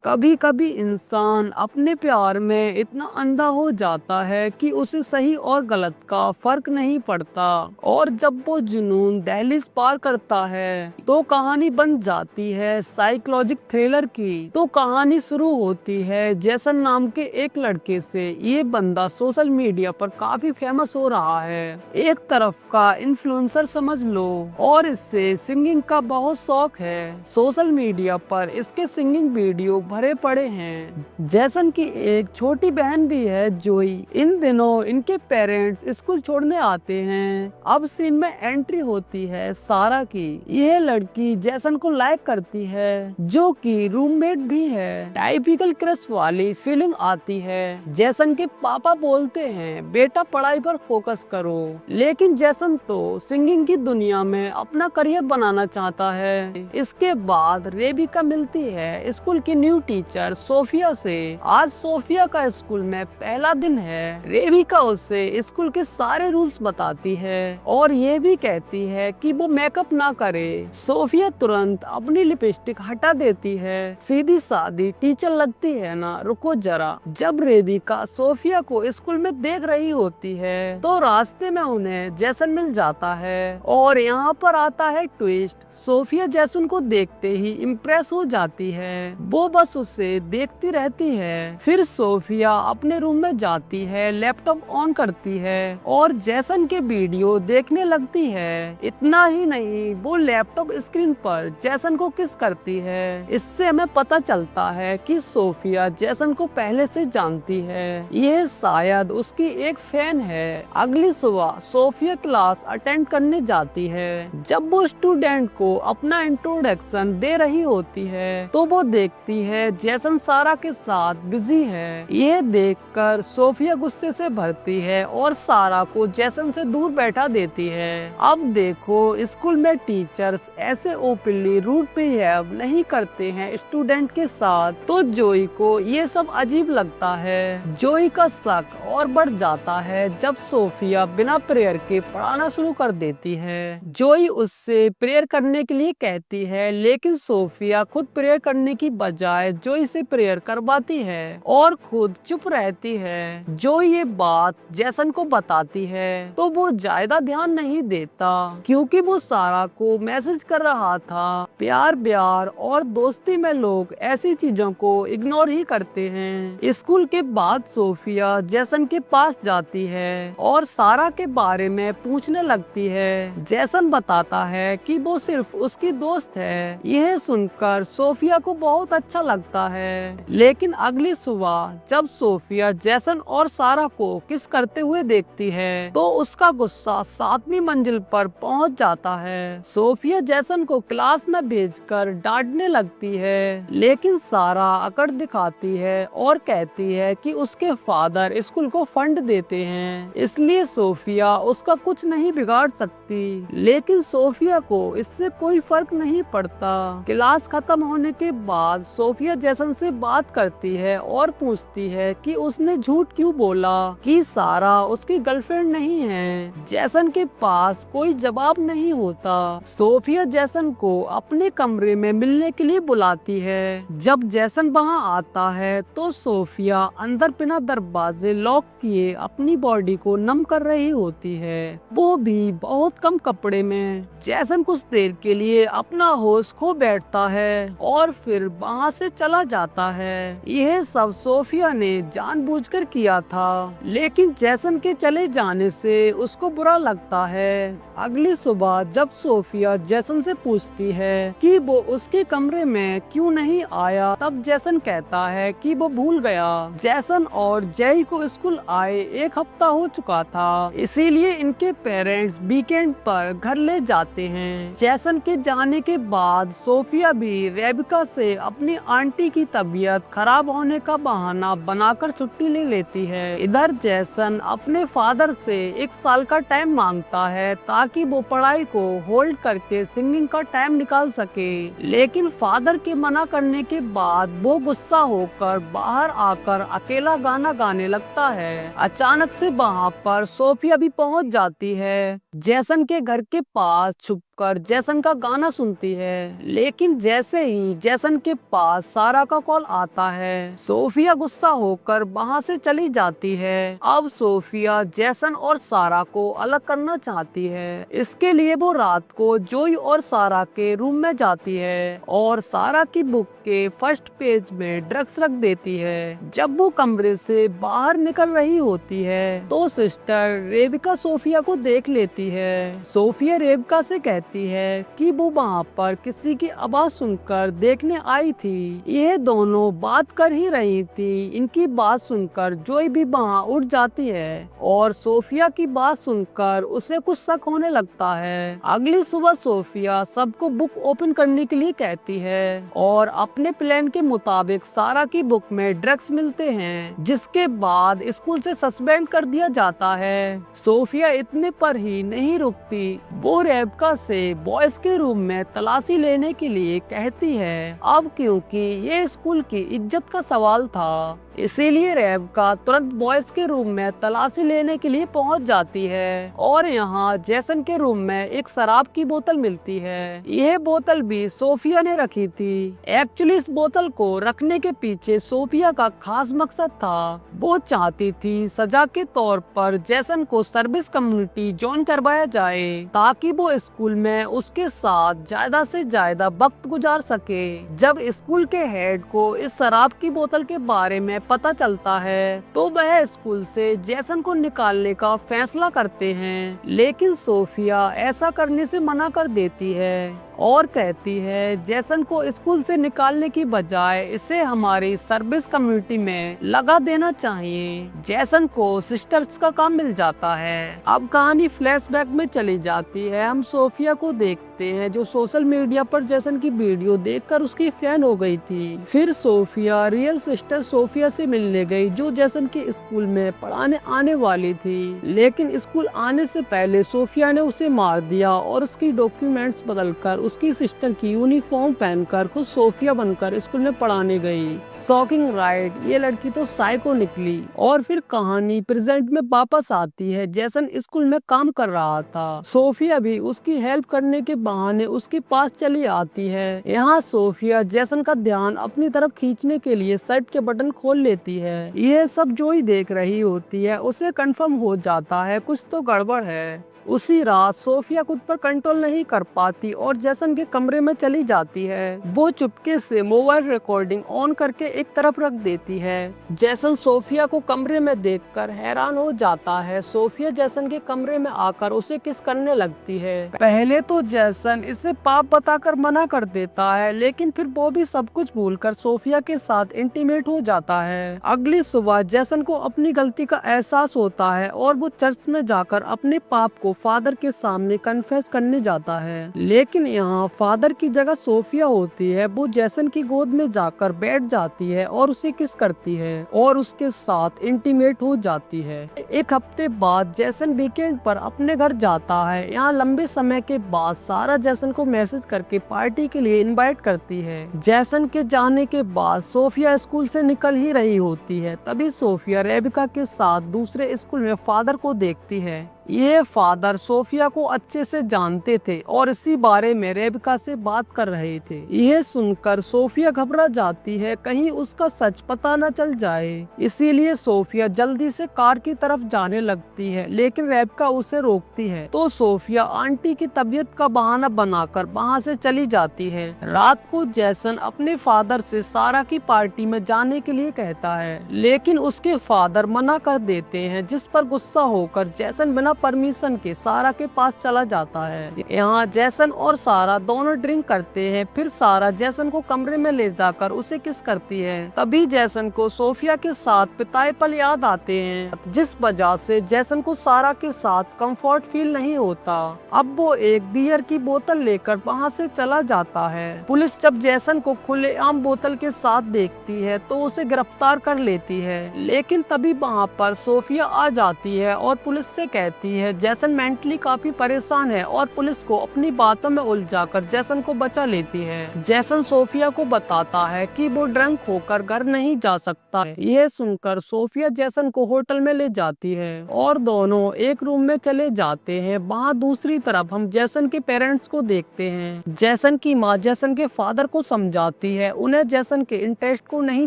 कभी कभी इंसान अपने प्यार में इतना अंधा हो जाता है कि उसे सही और गलत का फर्क नहीं पड़ता। और जब वो जुनून दहलीज पार करता है तो कहानी बन जाती है साइकोलॉजिक थ्रिलर की। तो कहानी शुरू होती है जैसन नाम के एक लड़के से। ये बंदा सोशल मीडिया पर काफी फेमस हो रहा है, एक तरफ का इन्फ्लुएंसर समझ लो, और इससे सिंगिंग का बहुत शौक है। सोशल मीडिया पर इसके सिंगिंग वीडियो भरे पड़े हैं। जैसन की एक छोटी बहन भी है जोई। इन दिनों इनके पेरेंट्स स्कूल छोड़ने आते हैं। अब सीन में एंट्री होती है सारा की। यह लड़की जैसन को लाइक करती है जो कि रूममेट भी है। टाइपिकल क्रश वाली फीलिंग आती है। जैसन के पापा बोलते हैं बेटा पढ़ाई पर फोकस करो, लेकिन जैसन तो सिंगिंग की दुनिया में अपना करियर बनाना चाहता है। इसके बाद रेबिका मिलती है स्कूल की न्यू टीचर सोफिया से। आज सोफिया का स्कूल में पहला दिन है। रेबिका उसे स्कूल के सारे रूल्स बताती है और ये भी कहती है कि वो मेकअप ना करे। सोफिया तुरंत अपनी लिपस्टिक हटा देती है। सीधी सादी टीचर लगती है ना, रुको जरा। जब रेबिका सोफिया को स्कूल में देख रही होती है तो रास्ते में उन्हें जैसन मिल जाता है और यहाँ पर आता है ट्विस्ट। सोफिया जैसन को देखते ही इम्प्रेस हो जाती है। वो बस उसे देखती रहती है। फिर सोफिया अपने रूम में जाती है, लैपटॉप ऑन करती है और जैसन के वीडियो देखने लगती है। इतना ही नहीं, वो लैपटॉप स्क्रीन पर जैसन को किस करती है। इससे हमें पता चलता है कि सोफिया जैसन को पहले से जानती है। यह शायद उसकी एक फैन है। अगली सुबह सोफिया क्लास अटेंड करने जाती है। जब वो स्टूडेंट को अपना इंट्रोडक्शन दे रही होती है तो वो देखती है जैसन सारा के साथ बिजी है। ये देखकर सोफिया गुस्से से भरती है और सारा को जैसन से दूर बैठा देती है। अब देखो, स्कूल में टीचर्स ऐसे ओपनली रूड बिहेव नहीं करते हैं स्टूडेंट के साथ। तो जोई को ये सब अजीब लगता है। जोई का शक और बढ़ जाता है जब सोफिया बिना प्रेयर के पढ़ाना शुरू कर देती है। जोई उससे प्रेयर करने के लिए कहती है, लेकिन सोफिया खुद प्रेयर करने की बजाय जोई से प्रेयर करवाती है और खुद चुप रहती है। जो ये बात जैसन को बताती है तो वो ज्यादा ध्यान नहीं देता क्योंकि वो सारा को मैसेज कर रहा था। प्यार ब्यार और दोस्ती में लोग ऐसी चीजों को इग्नोर ही करते हैं। स्कूल के बाद सोफिया जैसन के पास जाती है और सारा के बारे में पूछने लगती है। जैसन बताता है कि वो सिर्फ उसकी दोस्त है। यह सुनकर सोफिया को बहुत अच्छा लगता है। लेकिन अगली सुबह जब सोफिया जैसन और सारा को किस करते हुए देखती है तो उसका गुस्सा 7वीं मंजिल पर पहुंच जाता है। सोफिया जैसन को क्लास में भेजकर डांटने लगती है, लेकिन सारा अकड़ दिखाती है और कहती है कि उसके फादर स्कूल को फंड देते हैं, इसलिए सोफिया उसका कुछ नहीं बिगाड़ सकती। लेकिन सोफिया को इससे कोई फर्क नहीं पड़ता। क्लास खत्म होने के बाद सोफिया जैसन से बात करती है और पूछती है कि उसने झूठ क्यों बोला कि सारा उसकी गर्लफ्रेंड नहीं है। जैसन के पास कोई जवाब नहीं होता। सोफिया जैसन को अपने कमरे में मिलने के लिए बुलाती है। जब जैसन वहाँ आता है तो सोफिया अंदर बिना दरवाजे लॉक किए अपनी बॉडी को नम कर रही होती है, वो भी बहुत कम कपड़े में। जैसन कुछ देर के लिए अपना होश खो बैठता है और फिर वहाँ से चला जाता है। यह सब सोफिया ने जानबूझकर किया था, लेकिन जैसन के चले जाने से उसको बुरा लगता है। अगली सुबह जब सोफिया जैसन से पूछती है कि वो उसके कमरे में क्यों नहीं आया, तब जैसन कहता है कि वो भूल गया। जैसन और जय को स्कूल आए 1 हफ्ता हो चुका था, इसीलिए इनके पेरेंट्स वीकेंड पर घर ले जाते हैं। जैसन के जाने के बाद सोफिया भी रेबिका से अपनी आंटी की तबीयत खराब होने का बहाना बनाकर छुट्टी ले लेती है। इधर जैसन अपने फादर से 1 साल का टाइम मांगता है ताकि वो पढ़ाई को होल्ड करके सिंगिंग का टाइम निकाल सके, लेकिन फादर के मना करने के बाद वो गुस्सा होकर बाहर आकर अकेला गाना गाने लगता है। अचानक से वहाँ पर सोफिया भी पहुँच जाती है। जैसन के घर के पास छुप होकर जैसन का गाना सुनती है, लेकिन जैसे ही जैसन के पास सारा का कॉल आता है, सोफिया गुस्सा होकर वहाँ से चली जाती है। अब सोफिया जैसन और सारा को अलग करना चाहती है। इसके लिए वो रात को जोई और सारा के रूम में जाती है और सारा की बुक के फर्स्ट पेज में ड्रग्स रख देती है। जब वो कमरे से बाहर निकल रही होती है तो सिस्टर रेबिका सोफिया को देख लेती है। सोफिया रेबिका से कहती है कि वो वहाँ पर किसी की आवाज सुनकर देखने आई थी। यह दोनों बात कर ही रही थी। इनकी बात सुनकर जोई भी वहाँ उठ जाती है और सोफिया की बात सुनकर उसे कुछ शक होने लगता है। अगली सुबह सोफिया सबको बुक ओपन करने के लिए कहती है और अपने प्लान के मुताबिक सारा की बुक में ड्रग्स मिलते हैं, जिसके बाद स्कूल से सस्पेंड कर दिया जाता है। सोफिया इतने पर ही नहीं रुकती, वो रेबिका से बॉयज के रूम में तलाशी लेने के लिए कहती है। अब क्योंकि ये स्कूल की इज्जत का सवाल था, इसीलिए रेबिका तुरंत बॉयज के रूम में तलाशी लेने के लिए पहुंच जाती है और यहाँ जैसन के रूम में एक शराब की बोतल मिलती है। यह बोतल भी सोफिया ने रखी थी। एक्चुअली इस बोतल को रखने के पीछे सोफिया का खास मकसद था। वो चाहती थी सजा के तौर पर जैसन को सर्विस कम्युनिटी ज्वाइन करवाया जाए ताकि वो स्कूल में उसके साथ ज्यादा से ज्यादा वक्त गुजार सके। जब स्कूल के हेड को इस शराब की बोतल के बारे में पता चलता है तो वह स्कूल से जैसन को निकालने का फैसला करते हैं, लेकिन सोफिया ऐसा करने से मना कर देती है और कहती है जैसन को स्कूल से निकालने की बजाय इसे हमारी सर्विस कम्युनिटी में लगा देना चाहिए। जैसन को सिस्टर्स का काम मिल जाता है। अब कहानी फ्लैशबैक में चली जाती है। हम सोफिया को देखते हैं जो सोशल मीडिया पर जैसन की वीडियो देखकर उसकी फैन हो गई थी। फिर सोफिया रियल सिस्टर सोफिया से मिलने गई जो जैसन के स्कूल में पढ़ाने आने वाली थी, लेकिन स्कूल आने से पहले सोफिया ने उसे मार दिया और उसकी डॉक्यूमेंट्स बदलकर उसकी सिस्टर की यूनिफॉर्म पहनकर खुद सोफिया बनकर स्कूल में पढ़ाने गई। शॉकिंग राइट, ये लड़की तो साइको निकली। और फिर कहानी प्रेजेंट में वापस आती है। जैसन स्कूल में काम कर रहा था, सोफिया भी उसकी हेल्प करने के बहाने उसके पास चली आती है। यहाँ सोफिया जैसन का ध्यान अपनी तरफ खींचने के लिए शर्ट के बटन खोल लेती है। यह सब जोई देख रही होती है। उसे कंफर्म हो जाता है कुछ तो गड़बड़ है। उसी रात सोफिया खुद पर कंट्रोल नहीं कर पाती और जैसन के कमरे में चली जाती है। वो चुपके से मोबाइल रिकॉर्डिंग ऑन करके एक तरफ रख देती है। जैसन सोफिया को कमरे में देखकर हैरान हो जाता है। सोफिया जैसन के कमरे में आकर उसे किस करने लगती है। पहले तो जैसन इसे पाप बताकर मना कर देता है, लेकिन फिर वो भी सब कुछ भूलकर सोफिया के साथ इंटीमेट हो जाता है। अगली सुबह जैसन को अपनी गलती का एहसास होता है और वो चर्च में जाकर अपने पाप को फादर के सामने कन्फेस करने जाता है, लेकिन यहाँ फादर की जगह सोफिया होती है। वो जैसन की गोद में जाकर बैठ जाती है और उसे किस करती है और उसके साथ इंटीमेट हो जाती है। एक हफ्ते बाद जैसन वीकेंड पर अपने घर जाता है। यहाँ लंबे समय के बाद सारा जैसन को मैसेज करके पार्टी के लिए इनवाइट करती है। जैसन के जाने के बाद सोफिया स्कूल से निकल ही रही होती है। तभी सोफिया रेबिका के साथ दूसरे स्कूल में फादर को देखती है। ये फादर सोफिया को अच्छे से जानते थे और इसी बारे में रेबिका से बात कर रहे थे। यह सुनकर सोफिया घबरा जाती है, कहीं उसका सच पता न चल जाए। इसीलिए सोफिया जल्दी से कार की तरफ जाने लगती है, लेकिन रेबिका उसे रोकती है। तो सोफिया आंटी की तबीयत का बहाना बनाकर वहाँ से चली जाती है। रात को जैसन अपने फादर से सारा की पार्टी में जाने के लिए कहता है, लेकिन उसके फादर मना कर देते हैं, जिस पर गुस्सा होकर जैसन बिना परमिशन के सारा के पास चला जाता है। यहाँ जैसन और सारा दोनों ड्रिंक करते हैं। फिर सारा जैसन को कमरे में ले जाकर उसे किस करती है। तभी जैसन को सोफिया के साथ पिताई पल याद आते हैं, जिस वजह से जैसन को सारा के साथ कंफर्ट फील नहीं होता। अब वो एक बियर की बोतल लेकर वहाँ से चला जाता है। पुलिस जब जैसन को खुलेआम बोतल के साथ देखती है तो उसे गिरफ्तार कर लेती है, लेकिन तभी वहाँ पर सोफिया आ जाती है और पुलिस से कहती जाती है। जैसन मेंटली काफी परेशान है और पुलिस को अपनी बातों में उलझाकर जैसन को बचा लेती है। जैसन सोफिया को बताता है कि वो ड्रंक होकर घर नहीं जा सकता है। यह सुनकर सोफिया जैसन को होटल में ले जाती है और दोनों एक रूम में चले जाते हैं। वहाँ दूसरी तरफ हम जैसन के पेरेंट्स को देखते हैं। जैसन की माँ जैसन के फादर को समझाती है उन्हें जैसन के इंटरेस्ट को नहीं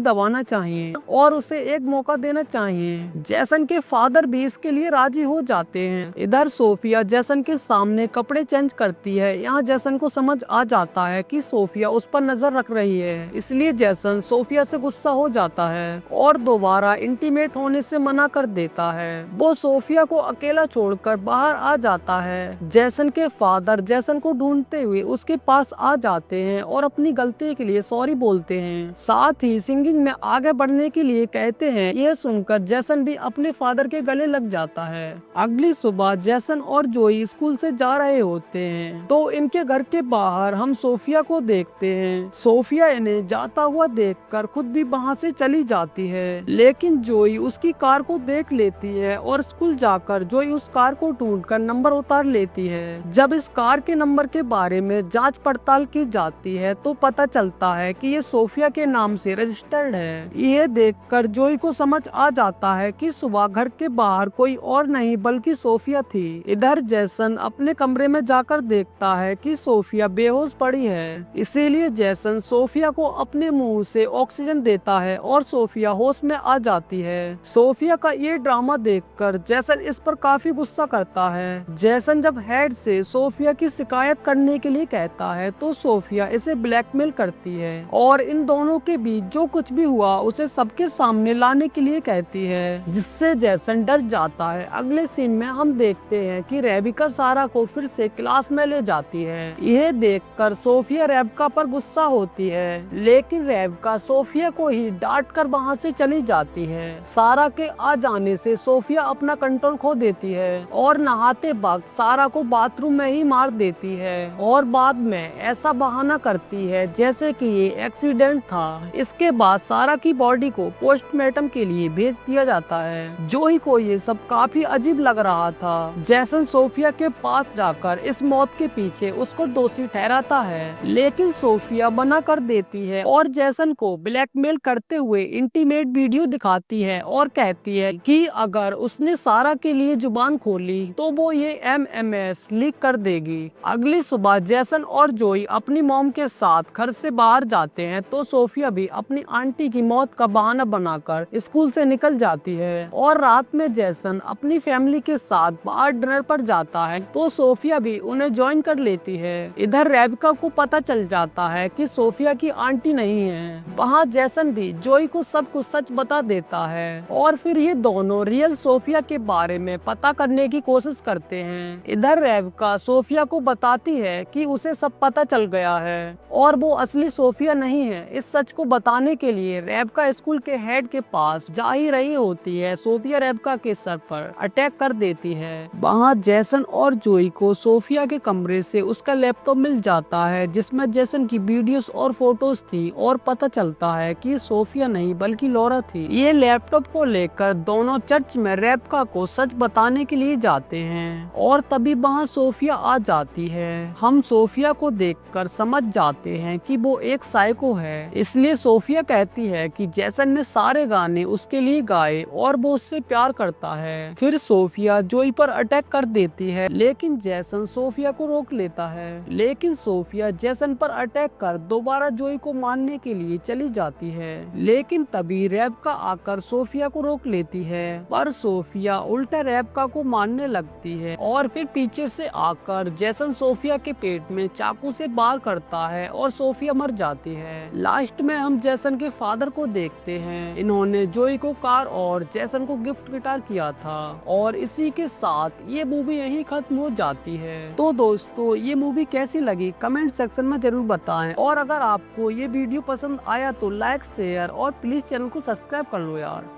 दबाना चाहिए और उसे एक मौका देना चाहिए। जैसन के फादर भी इसके लिए राजी हो जाते हैं। इधर सोफिया जैसन के सामने कपड़े चेंज करती है। यहाँ जैसन को समझ आ जाता है कि सोफिया उस पर नजर रख रही है, इसलिए जैसन सोफिया से गुस्सा हो जाता है और दोबारा इंटीमेट होने से मना कर देता है। वो सोफिया को अकेला छोड़कर बाहर आ जाता है। जैसन के फादर जैसन को ढूंढते हुए उसके पास आ जाते हैं और अपनी गलती के लिए सॉरी बोलते हैं, साथ ही सिंगिंग में आगे बढ़ने के लिए कहते हैं। यह सुनकर जैसन भी अपने फादर के गले लग जाता है। अगली सुबह जैसन और जोई स्कूल से जा रहे होते हैं तो इनके घर के बाहर हम सोफिया को देखते हैं। सोफिया इन्हें जाता हुआ देखकर खुद भी वहां से चली जाती है, लेकिन जोई उसकी कार को देख लेती है और स्कूल जाकर जोई उस कार को ढूंढकर नंबर उतार लेती है। जब इस कार के नंबर के बारे में जांच पड़ताल की जाती है तो पता चलता है कि ये सोफिया के नाम से रजिस्टर्ड है। यह देखकर जोई को समझ आ जाता है कि सुबह घर के बाहर कोई और नहीं बल्कि सोफिया थी। इधर जैसन अपने कमरे में जाकर देखता है कि सोफिया बेहोश पड़ी है, इसीलिए जैसन सोफिया को अपने मुंह से ऑक्सीजन देता है और सोफिया होश में आ जाती है। सोफिया का ये ड्रामा देखकर जैसन इस पर काफी गुस्सा करता है। जैसन जब हेड से सोफिया की शिकायत करने के लिए कहता है तो सोफिया इसे ब्लैकमेल करती है और इन दोनों के बीच जो कुछ भी हुआ उसे सबके सामने लाने के लिए कहती है, जिससे जैसन डर जाता है। अगले सीन में हम देखते हैं कि रेबिका सारा को फिर से क्लास में ले जाती है। यह देखकर सोफिया रेबिका पर गुस्सा होती है, लेकिन रेबिका सोफिया को ही डांट कर वहाँ से चली जाती है। सारा के आ जाने से सोफिया अपना कंट्रोल खो देती है और नहाते वक्त सारा को बाथरूम में ही मार देती है और बाद में ऐसा बहाना करती है जैसे कि ये एक्सीडेंट था। इसके बाद सारा की बॉडी को पोस्टमार्टम के लिए भेज दिया जाता है। जोई को ये सब काफी अजीब लग रहा था। जैसन सोफिया के पास जाकर इस मौत के पीछे उसको दोषी ठहराता है, लेकिन सोफिया मना कर देती है और जैसन को ब्लैकमेल करते हुए इंटीमेट वीडियो दिखाती है और कहती है कि अगर उसने सारा के लिए जुबान खोली तो वो ये MMS लीक कर देगी। अगली सुबह जैसन और जोई अपनी मॉम के साथ घर से बाहर जाते हैं तो सोफिया भी अपनी आंटी की मौत का बहाना बनाकर स्कूल से निकल जाती है और रात में जैसन अपनी फैमिली के साथ बाहर डिनर पर जाता है तो सोफिया भी उन्हें ज्वाइन कर लेती है। इधर रेबिका को पता चल जाता है कि सोफिया की आंटी नहीं है। वहाँ जैसन भी जोई को सब कुछ सच बता देता है और फिर ये दोनों रियल सोफिया के बारे में पता करने की कोशिश करते हैं। इधर रेबिका सोफिया को बताती है कि उसे सब पता चल गया है और वो असली सोफिया नहीं है। इस सच को बताने के लिए रेबिका स्कूल के हेड के पास जा ही रही होती है। सोफिया रेबिका के सर पर अटैक कर देती है। वहाँ जैसन और जोई को सोफिया के कमरे से उसका लैपटॉप मिल जाता है जिसमें जैसन की वीडियोस और फोटोज थी और पता चलता है कि सोफिया नहीं बल्कि लॉरा थी। ये लैपटॉप को लेकर दोनों चर्च में रेबिका को सच बताने के लिए जाते हैं और तभी वहाँ सोफिया आ जाती है। हम सोफिया को देखकर समझ जाते हैं कि वो एक साइको है, इसलिए सोफिया कहती है कि जैसन ने सारे गाने उसके लिए गाए और वो उससे प्यार करता है। फिर सोफिया जोई पर अटैक कर देती है, लेकिन जैसन सोफिया को रोक लेता है। लेकिन सोफिया जैसन पर अटैक कर दोबारा जोई को मारने के लिए चली जाती है, लेकिन तभी रेबिका आकर सोफिया को रोक लेती है। पर सोफिया उल्टा रेबिका को मारने लगती है और फिर पीछे से आकर जैसन सोफिया के पेट में चाकू से वार करता है और सोफिया मर जाती है। लास्ट में हम जैसन के फादर को देखते हैं। इन्होंने जोई को कार और जैसन को गिफ्ट गिटार किया था और इसी के साथ ये मूवी यहीं खत्म हो जाती है। तो दोस्तों ये मूवी कैसी लगी कमेंट सेक्शन में जरूर बताएं और अगर आपको ये वीडियो पसंद आया तो लाइक शेयर और प्लीज चैनल को सब्सक्राइब कर लो यार।